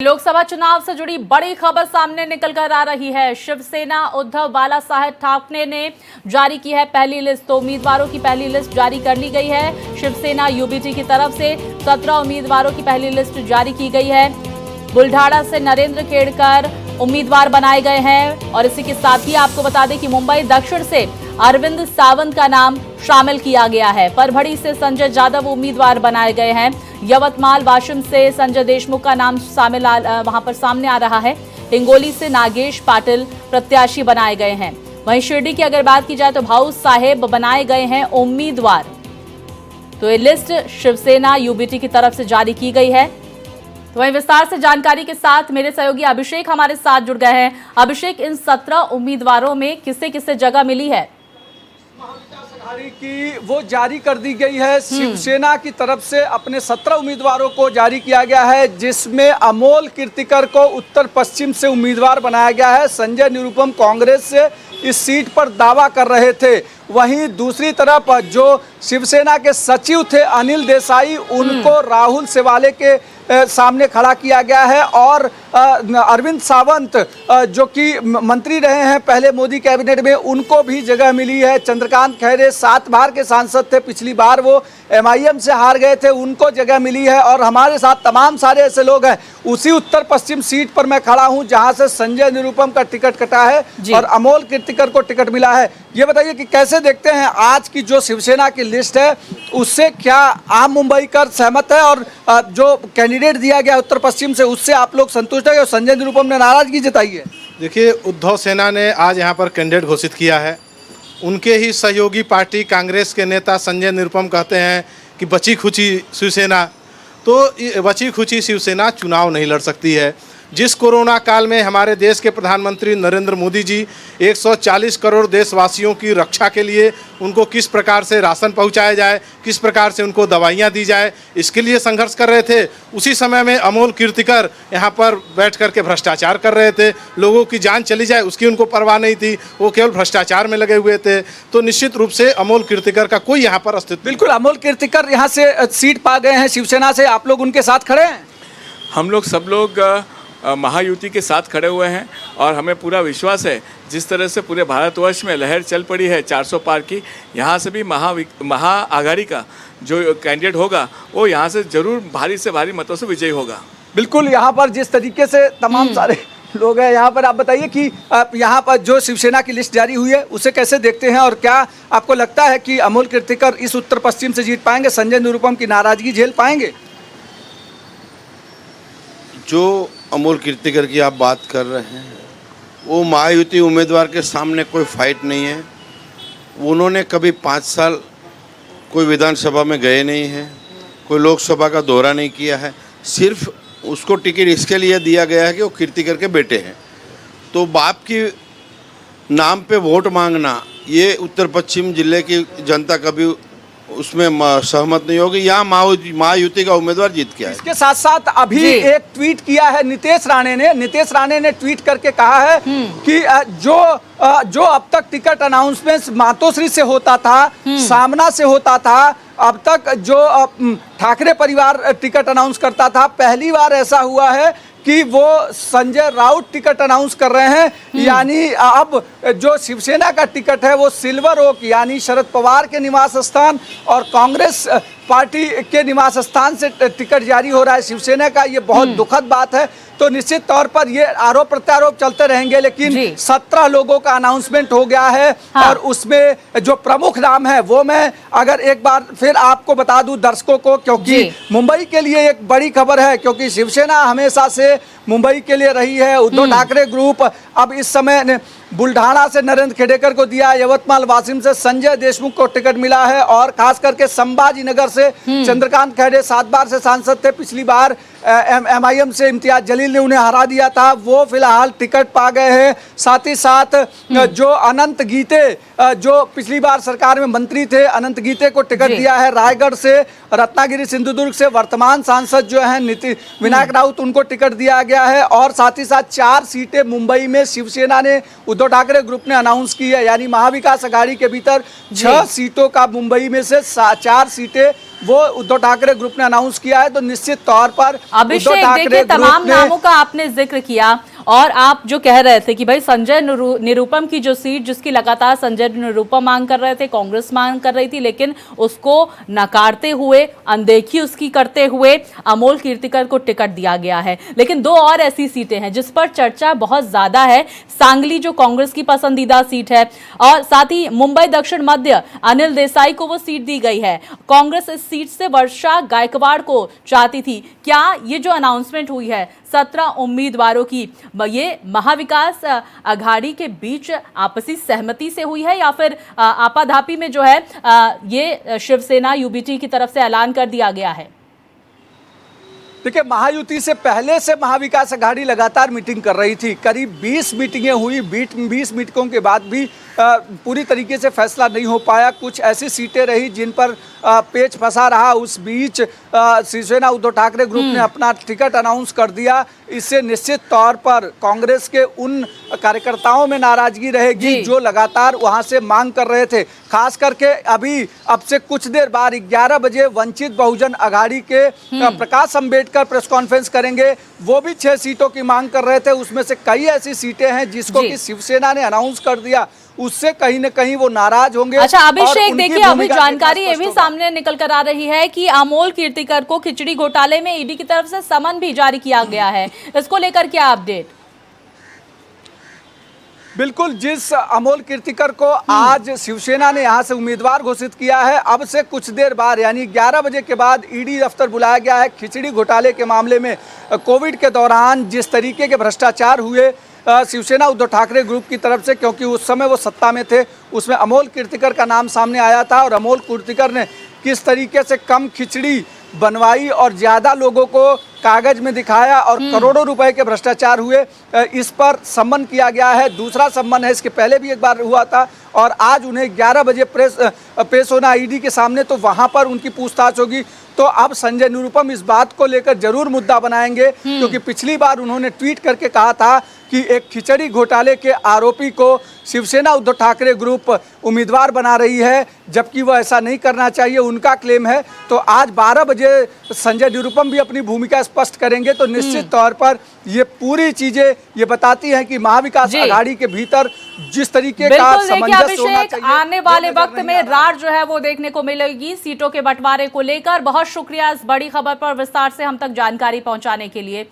लोकसभा चुनाव से जुड़ी बड़ी खबर सामने निकल कर आ रही है। शिवसेना उद्धव बालासाहेब ठाकरे ने जारी की है पहली लिस्ट। तो उम्मीदवारों की पहली लिस्ट जारी कर ली गई है। शिवसेना यूबीटी की तरफ से 17 उम्मीदवारों की पहली लिस्ट जारी की गई है। बुल्ढाना से नरेंद्र खेड़कर उम्मीदवार बनाए गए हैं और इसी के साथ ही आपको बता दें कि मुंबई दक्षिण से अरविंद सावंत का नाम शामिल किया गया है। परभड़ी से संजय जादव उम्मीदवार बनाए गए हैं। यवतमाल वाशिम से संजय देशमुख का नाम वहां पर सामने आ रहा है। हिंगोली से नागेश पाटिल प्रत्याशी बनाए गए हैं। वहीं शिरडी की अगर बात की जाए तो भाऊ साहेब बनाए गए हैं उम्मीदवार। तो ये लिस्ट शिवसेना यूबीटी की तरफ से जारी की गई है। तो वहीं विस्तार से जानकारी के साथ मेरे सहयोगी अभिषेक हमारे साथ जुड़ गए हैं। अभिषेक, इन 17 उम्मीदवारों में किसे किसे जगह मिली है? की वो जारी कर दी गई है। शिवसेना की तरफ से अपने 17 उम्मीदवारों को जारी किया गया है, जिसमें अमोल कीर्तिकर को उत्तर पश्चिम से उम्मीदवार बनाया गया है। संजय निरुपम कांग्रेस से इस सीट पर दावा कर रहे थे। वहीं दूसरी तरफ जो शिवसेना के सचिव थे अनिल देसाई, उनको राहुल सेवाले के सामने खड़ा किया गया है। और अरविंद सावंत जो कि मंत्री रहे हैं पहले मोदी कैबिनेट में, उनको भी जगह मिली है। चंद्रकांत खैरे 7 बार के सांसद थे, पिछली बार वो एमआईएम से हार गए थे, उनको जगह मिली है। और हमारे साथ तमाम सारे ऐसे लोग हैं। उसी उत्तर पश्चिम सीट पर मैं खड़ा हूं जहां से संजय निरुपम का टिकट कटा है और अमोल कीर्तिकर को टिकट मिला है। ये बताइए कि कैसे देखते हैं आज की जो शिवसेना की लिस्ट है, उससे क्या आम मुंबईकर सहमत है और जो कैंडिडेट दिया गया उत्तर पश्चिम से उससे आप लोग संतुष्ट है? और संजय निरुपम ने नाराजगी जताई है। देखिए, उद्धव सेना ने आज यहाँ पर कैंडिडेट घोषित किया है। उनके ही सहयोगी पार्टी कांग्रेस के नेता संजय निरुपम कहते हैं कि बची खुची शिवसेना, तो बची खुची शिवसेना चुनाव नहीं लड़ सकती है। जिस कोरोना काल में हमारे देश के प्रधानमंत्री नरेंद्र मोदी जी 140 करोड़ देशवासियों की रक्षा के लिए उनको किस प्रकार से राशन पहुंचाया जाए, किस प्रकार से उनको दवाइयां दी जाए, इसके लिए संघर्ष कर रहे थे। उसी समय में अमोल कीर्तिकर यहां पर बैठ कर के भ्रष्टाचार कर रहे थे। लोगों की जान चली जाए उसकी उनको परवाह नहीं थी, वो केवल भ्रष्टाचार में लगे हुए थे। तो निश्चित रूप से अमोल कीर्तिकर का कोई यहाँ पर अस्तित्व। बिल्कुल, अमोल कीर्तिकर यहाँ से सीट पा गए हैं शिवसेना से। आप लोग उनके साथ खड़े हैं? हम लोग सब लोग महायुति के साथ खड़े हुए हैं और हमें पूरा विश्वास है जिस तरह से पूरे भारतवर्ष में लहर चल पड़ी है 400 पार की, यहाँ से भी महा आघाड़ी का जो कैंडिडेट होगा वो यहाँ से जरूर भारी से भारी मतों से विजयी होगा। बिल्कुल, यहाँ पर जिस तरीके से तमाम सारे लोग हैं यहाँ पर, आप बताइए कि यहाँ पर जो शिवसेना की लिस्ट जारी हुई है उसे कैसे देखते हैं और क्या आपको लगता है कि अमोल कीर्तिकर इस उत्तर पश्चिम से जीत पाएंगे? संजय निरुपम की नाराजगी झेल पाएंगे? जो अमोल कीर्तिकर की आप बात कर रहे हैं, वो महायुति उम्मीदवार के सामने कोई फाइट नहीं है। उन्होंने कभी 5 साल कोई विधानसभा में गए नहीं हैं, कोई लोकसभा का दौरा नहीं किया है। सिर्फ उसको टिकट इसके लिए दिया गया है कि वो कीर्तिकर के बेटे हैं। तो बाप की नाम पे वोट मांगना, ये उत्तर पश्चिम जिले की जनता कभी उसमें सहमत नहीं होगी। यहाँ महायुति का उम्मीदवार जीत गया है। इसके साथ साथ अभी एक ट्वीट किया है नितेश राणे ने ट्वीट करके कहा है कि जो अब तक टिकट अनाउंसमेंट मातोश्री से होता था, सामना से होता था, अब तक जो ठाकरे परिवार टिकट अनाउंस करता था, पहली बार ऐसा हुआ है कि वो संजय राउत टिकट अनाउंस कर रहे हैं। यानी अब जो शिवसेना का टिकट है वो सिल्वर ओक यानी शरद पवार के निवास स्थान और कांग्रेस पार्टी के निवास स्थान से टिकट जारी हो रहा है शिवसेना का। ये बहुत दुखद बात है। तो निश्चित तौर पर ये आरोप प्रत्यारोप चलते रहेंगे, लेकिन 17 लोगों का अनाउंसमेंट हो गया है। और उसमें जो प्रमुख नाम है वो मैं अगर एक बार फिर आपको बता दूं दर्शकों को, क्योंकि मुंबई के लिए एक बड़ी खबर है, क्योंकि शिवसेना हमेशा से मुंबई के लिए रही है। उद्धव ठाकरे ग्रुप अब इस समय बुल्ढाना से नरेंद्र खेड़ेकर को दिया, यवतमाल वाशिम से संजय देशमुख को टिकट मिला है और खास करके संभाजी नगर से चंद्रकांत खैरे 7 बार से सांसद थे, पिछली बार एमआईएम से इम्तियाज जलील ने उन्हें हरा दिया था, वो फिलहाल टिकट पा गए हैं। साथ ही साथ जो अनंत गीते जो पिछली बार सरकार में मंत्री थे, अनंत गीते को टिकट दिया है रायगढ़ से। रत्नागिरी सिंधुदुर्ग से वर्तमान सांसद जो हैं विनायक राउत, उनको टिकट दिया गया है। और साथ ही साथ 4 सीटें मुंबई में शिवसेना ने, उद्धव ठाकरे ग्रुप ने अनाउंस की है। यानी महाविकास आघाड़ी के भीतर 6 सीटों का मुंबई में से 4 सीटें वो उद्धव ठाकरे ग्रुप ने अनाउंस किया है। तो निश्चित तौर पर अभिषेक, देखिए तमाम नामों का आपने जिक्र किया और आप जो कह रहे थे कि भाई संजय निरुपम की जो सीट जिसकी लगातार संजय निरुपम मांग कर रहे थे, कांग्रेस मांग कर रही थी, लेकिन उसको नकारते हुए, अनदेखी उसकी करते हुए अमोल कीर्तिकर को टिकट दिया गया है। लेकिन दो और ऐसी सीटें हैं जिस पर चर्चा बहुत ज्यादा है। सांगली जो कांग्रेस की पसंदीदा सीट है, और साथ ही मुंबई दक्षिण मध्य अनिल देसाई को वो सीट दी गई है। कांग्रेस इस सीट से वर्षा गायकवाड़ को चाहती थी। क्या ये जो अनाउंसमेंट हुई है 17 उम्मीदवारों की, ये महाविकास अघाड़ी के बीच आपसी सहमति से हुई है या फिर आपाधापी में जो है ये शिवसेना यूबीटी की तरफ से ऐलान कर दिया गया है? देखिए, महायुति से पहले से महाविकास अघाड़ी लगातार मीटिंग कर रही थी। करीब 20 मीटिंगें हुई। 20 मीटिंगों के बाद भी पूरी तरीके से फैसला नहीं हो पाया। कुछ ऐसी सीटें रही जिन पर पेच फंसा रहा। उस बीच शिवसेना उद्धव ठाकरे ग्रुप ने अपना टिकट अनाउंस कर दिया। इससे निश्चित तौर पर कांग्रेस के उन कार्यकर्ताओं में नाराजगी रहेगी जो लगातार वहां से मांग कर रहे थे। खास करके अभी अब से कुछ देर बाद 11 बजे वंचित बहुजन अघाड़ी के प्रकाश अंबेडकर प्रेस कॉन्फ्रेंस करेंगे। वो भी 6 सीटों की मांग कर रहे थे। उसमें से कई ऐसी सीटें हैं जिसको कि शिवसेना ने अनाउंस कर दिया, उससे कहीं न कहीं वो नाराज होंगे। अच्छा अभिषेक, देखिए अभी जानकारी ये भी सामने निकल कर आ रही है कि अमोल कीर्तिकर को खिचड़ी घोटाले में ईडी की तरफ से समन भी जारी किया गया है। इसको लेकर क्या अपडेट? बिल्कुल, जिस अमोल कीर्तिकर को आज शिवसेना ने यहां से उम्मीदवार घोषित किया है, अब से कुछ देर बाद यानी 11 बजे के बाद ईडी दफ्तर बुलाया गया है। खिचड़ी घोटाले के मामले में कोविड के दौरान जिस तरीके के भ्रष्टाचार हुए शिवसेना उद्धव ठाकरे ग्रुप की तरफ से, क्योंकि उस समय वो सत्ता में थे, उसमें अमोल कीर्तिकर का नाम सामने आया था और अमोल कीर्तिकर ने किस तरीके से कम खिचड़ी बनवाई और ज़्यादा लोगों को कागज में दिखाया और करोड़ों रुपए के भ्रष्टाचार हुए, इस पर सम्मन किया गया है। दूसरा सम्मन है, इसके पहले भी एक बार हुआ था और आज उन्हें 11 बजे पेश होना ईडी के सामने, तो वहां पर उनकी पूछताछ होगी। तो अब संजय निरुपम इस बात को लेकर जरूर मुद्दा बनाएंगे, क्योंकि पिछली बार उन्होंने ट्वीट करके कहा था कि एक खिचड़ी घोटाले के आरोपी को शिवसेना उद्धव ठाकरे ग्रुप उम्मीदवार बना रही है, जबकि वह ऐसा नहीं करना चाहिए, उनका क्लेम है। तो आज 12 बजे संजय निरुपम भी अपनी भूमिका स्पष्ट करेंगे। तो निश्चित तौर पर ये पूरी चीजें ये बताती हैं कि महाविकास अघाड़ी के भीतर जिस तरीके का सामंजस्य होना चाहिए, आने वाले वक्त में रार जो है वो देखने को मिलेगी सीटों के बंटवारे को लेकर। बहुत शुक्रिया इस बड़ी खबर पर विस्तार से हम तक जानकारी पहुंचाने के लिए।